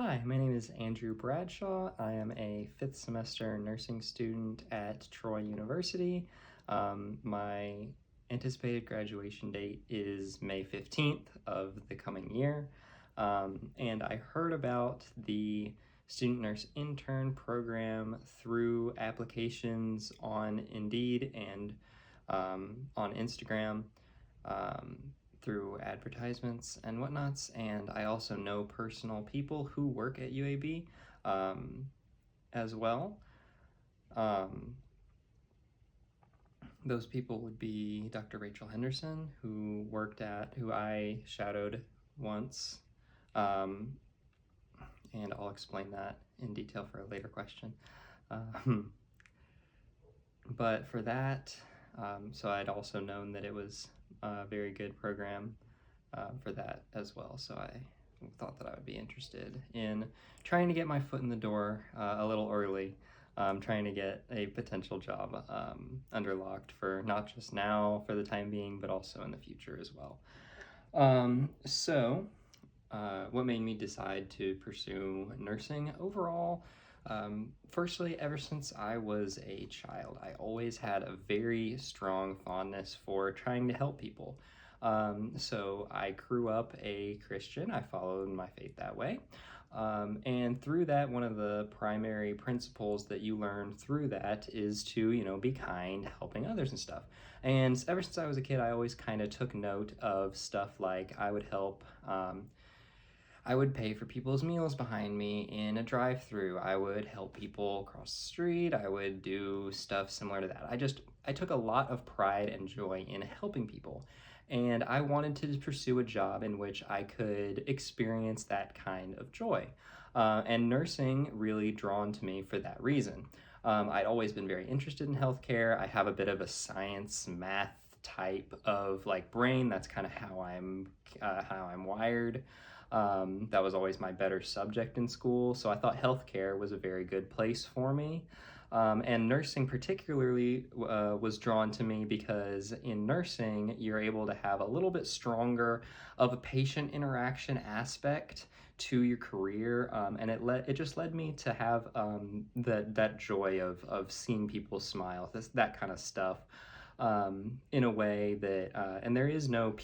Hi, my name is Andrew Bradshaw. I am a fifth semester nursing student at Troy University. My anticipated graduation date is May 15th of the coming year. And I heard about the student nurse intern program through applications on Indeed and on Instagram. Through advertisements and whatnots, and I also know personal people who work at UAB as well. Those people would be Dr. Rachel Henderson, who I shadowed once, and I'll explain that in detail for a later question. But for that, so I'd also known that it was a very good program for that as well. So I thought that I would be interested in trying to get my foot in the door a little early, trying to get a potential job underlocked for not just now for the time being, but also in the future as well. What made me decide to pursue nursing overall? Firstly, ever since I was a child, I always had a very strong fondness for trying to help people. So I grew up a Christian. I followed my faith that way. And through that, one of the primary principles that you learn through that is to, be kind, helping others and stuff. And ever since I was a kid, I always kind of took note of stuff like I would help I would pay for people's meals behind me in a drive-through. I would help people cross the street. I would do stuff similar to that. I took a lot of pride and joy in helping people. And I wanted to pursue a job in which I could experience that kind of joy. And nursing really drawn to me for that reason. I'd always been very interested in healthcare. I have a bit of a science, math type of brain. That's kind of how I'm wired. That was always my better subject in school, so I thought healthcare was a very good place for me. And nursing particularly was drawn to me because in nursing, you're able to have a little bit stronger of a patient interaction aspect to your career, and it just led me to have that joy of seeing people smile, that kind of stuff. In a way that, and there is no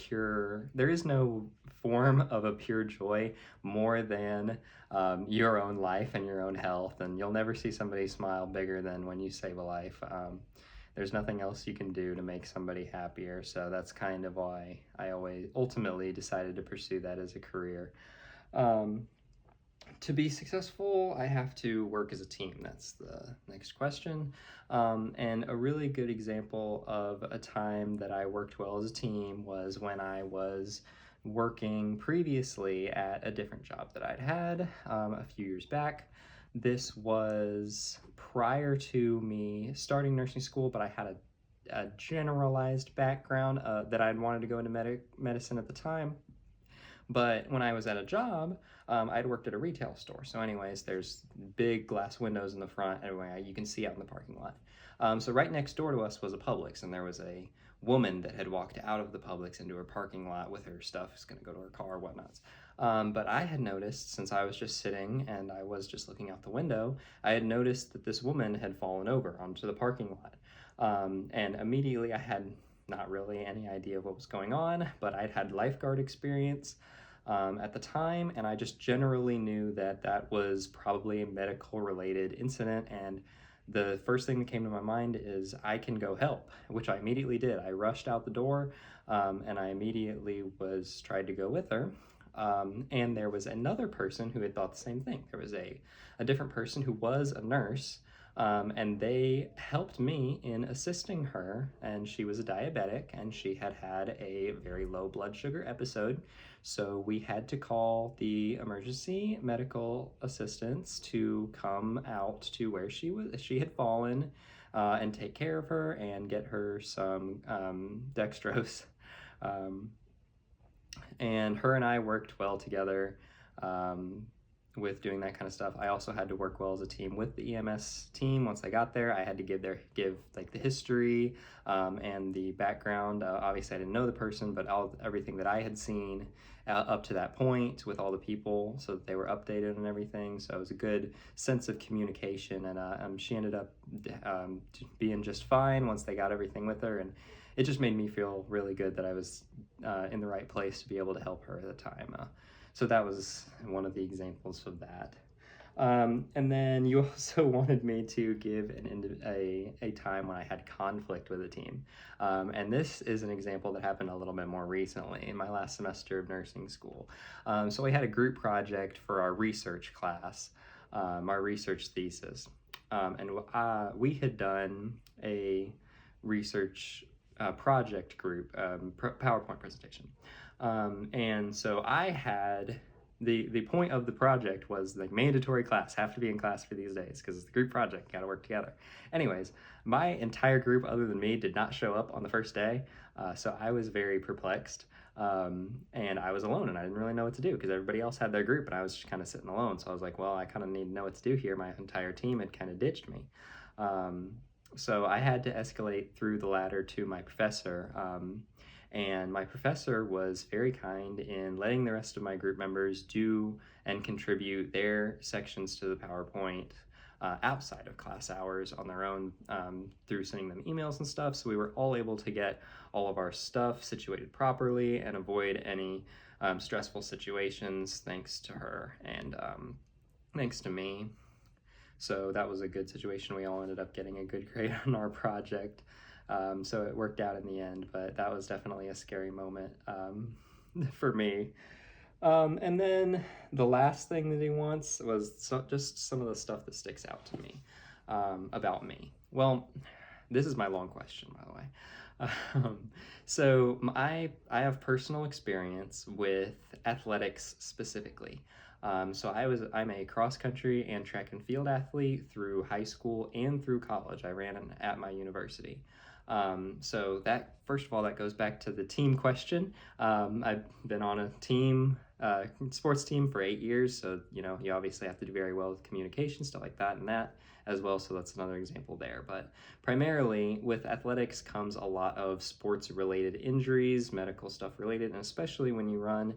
form of a pure joy more than your own life and your own health, and you'll never see somebody smile bigger than when you save a life. There's nothing else you can do to make somebody happier, so that's kind of why I always ultimately decided to pursue that as a career. To be successful, I have to work as a team. That's the next question. And a really good example of a time that I worked well as a team was when I was working previously at a different job that I'd had a few years back. This was prior to me starting nursing school, but I had a generalized background that I'd wanted to go into medicine at the time. But when I was at a job, I'd worked at a retail store. So anyways, there's big glass windows in the front. Anyway, you can see out in the parking lot. So right next door to us was a Publix, and there was a woman that had walked out of the Publix into her parking lot with her stuff. She's going to go to her car, whatnot. But I had noticed, since I was just sitting and I was just looking out the window, I had noticed that this woman had fallen over onto the parking lot. And immediately I had not really any idea what was going on, but I'd had lifeguard experience at the time, and I just generally knew that that was probably a medical related incident, and the first thing that came to my mind is I can go help, which I immediately did. I rushed out the door, and I immediately tried to go with her. And there was another person who had thought the same thing. There was a different person who was a nurse, and they helped me in assisting her, and she was a diabetic, and she had had a very low blood sugar episode, so we had to call the emergency medical assistants to come out to where she had fallen, and take care of her and get her some dextrose. And her and I worked well together. with doing that kind of stuff. I also had to work well as a team with the EMS team. Once I got there, I had to give like the history and the background. Obviously, I didn't know the person, but everything that I had seen up to that point with all the people, so that they were updated and everything. So it was a good sense of communication, and she ended up being just fine once they got everything with her, and it just made me feel really good that I was in the right place to be able to help her at the time. So that was one of the examples of that. And then you also wanted me to give a time when I had conflict with a team. And this is an example that happened a little bit more recently in my last semester of nursing school. So we had a group project for our research class, our research thesis. And we had done a research project group PowerPoint presentation. And so I had the point of the project was like mandatory class, have to be in class for these days because it's the group project, got to work together. Anyways, my entire group other than me did not show up on the first day, so I was very perplexed, and I was alone and I didn't really know what to do because everybody else had their group and I was just kind of sitting alone. So I was like, well, I kind of need to know what to do here. My entire team had kind of ditched me. So I had to escalate through the ladder to my professor, and my professor was very kind in letting the rest of my group members do and contribute their sections to the PowerPoint outside of class hours on their own, through sending them emails and stuff. So we were all able to get all of our stuff situated properly and avoid any stressful situations thanks to her and thanks to me. So that was a good situation. We all ended up getting a good grade on our project. So it worked out in the end, but that was definitely a scary moment for me. And then the last thing that he wants was just some of the stuff that sticks out to me about me. Well, this is my long question, by the way. So I have personal experience with athletics specifically. So I'm a cross country and track and field athlete through high school and through college. I ran at my university. So that, first of all, that goes back to the team question. I've been on a team, sports team for 8 years. So, you obviously have to do very well with communication, stuff like that, and that as well. So that's another example there. But primarily with athletics comes a lot of sports related injuries, medical stuff related, and especially when you run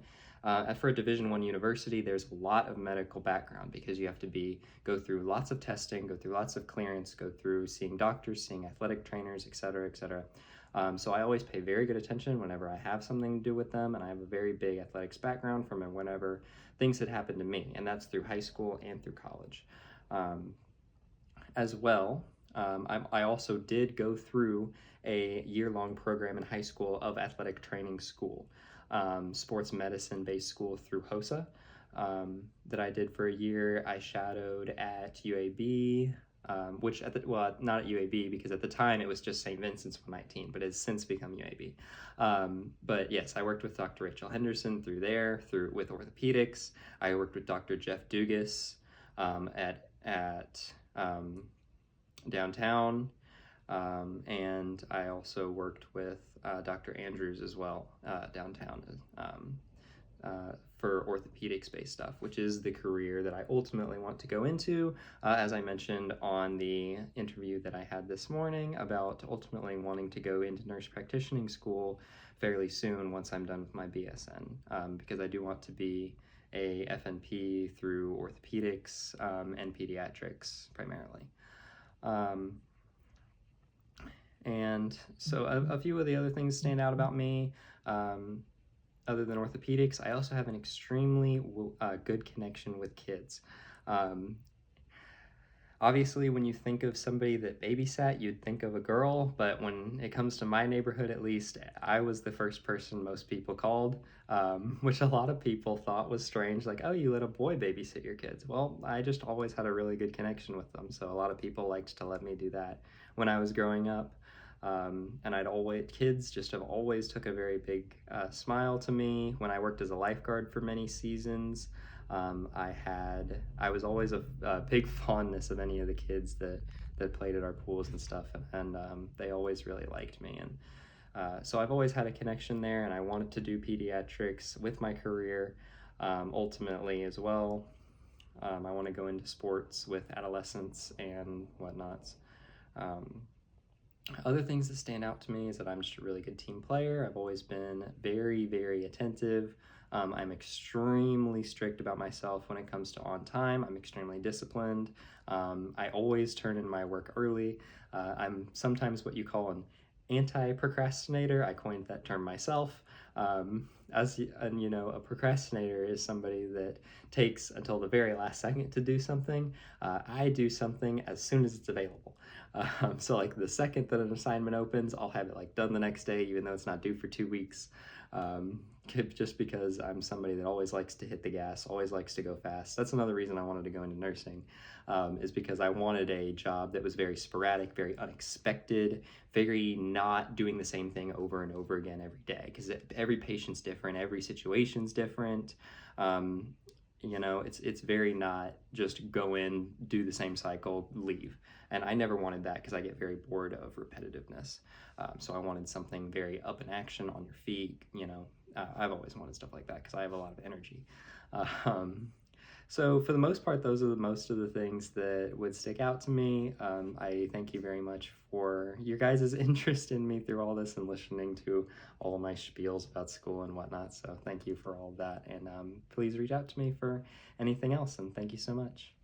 for a Division I university, there's a lot of medical background because you have to go through lots of testing, go through lots of clearance, go through seeing doctors, seeing athletic trainers, et cetera, et cetera. So I always pay very good attention whenever I have something to do with them, and I have a very big athletics background from whenever things had happened to me, and that's through high school and through college. As well, I also did go through a year-long program in high school of athletic training school. Sports medicine based school through HOSA that I did for a year. I shadowed at UAB, which not at UAB because at the time it was just St. Vincent's 119, but it's since become UAB. But yes, I worked with Dr. Rachel Henderson with orthopedics. I worked with Dr. Jeff Dugas at downtown. And I also worked with Dr. Andrews as well downtown for orthopedics-based stuff, which is the career that I ultimately want to go into, as I mentioned on the interview that I had this morning about ultimately wanting to go into nurse practitioning school fairly soon once I'm done with my BSN, because I do want to be a FNP through orthopedics and pediatrics primarily. And so a few of the other things stand out about me. Other than orthopedics, I also have an extremely good connection with kids. Obviously, when you think of somebody that babysat, you'd think of a girl, but when it comes to my neighborhood, at least, I was the first person most people called, which a lot of people thought was strange, like, oh, you let a boy babysit your kids. Well, I just always had a really good connection with them, so a lot of people liked to let me do that when I was growing up. And kids just have always took a very big smile to me. When I worked as a lifeguard for many seasons, I was always a big fondness of any of the kids that played at our pools and stuff, and they always really liked me. And so I've always had a connection there, and I wanted to do pediatrics with my career ultimately as well. I want to go into sports with adolescents and whatnots. Um, Other things that stand out to me is that I'm just a really good team player. I've always been very, very attentive. I'm extremely strict about myself when it comes to on time. I'm extremely disciplined. I always turn in my work early. I'm sometimes what you call an anti-procrastinator. I coined that term myself. And you know, a procrastinator is somebody that takes until the very last second to do something. I do something as soon as it's available. So like the second that an assignment opens, I'll have it like done the next day, even though it's not due for 2 weeks. Um, just because I'm somebody that always likes to hit the gas, always likes to go fast. That's another reason I wanted to go into nursing, is because I wanted a job that was very sporadic, very unexpected, very not doing the same thing over and over again every day. Because every patient's different, every situation's different. Um, you know, it's very not just go in, do the same cycle, leave. And I never wanted that because I get very bored of repetitiveness. So I wanted something very up in action, on your feet. You know, I've always wanted stuff like that because I have a lot of energy. Um, so for the most part, those are most of the things that would stick out to me. I thank you very much for your guys' interest in me through all this and listening to all of my spiels about school and whatnot. So thank you for all of that. And please reach out to me for anything else. And thank you so much.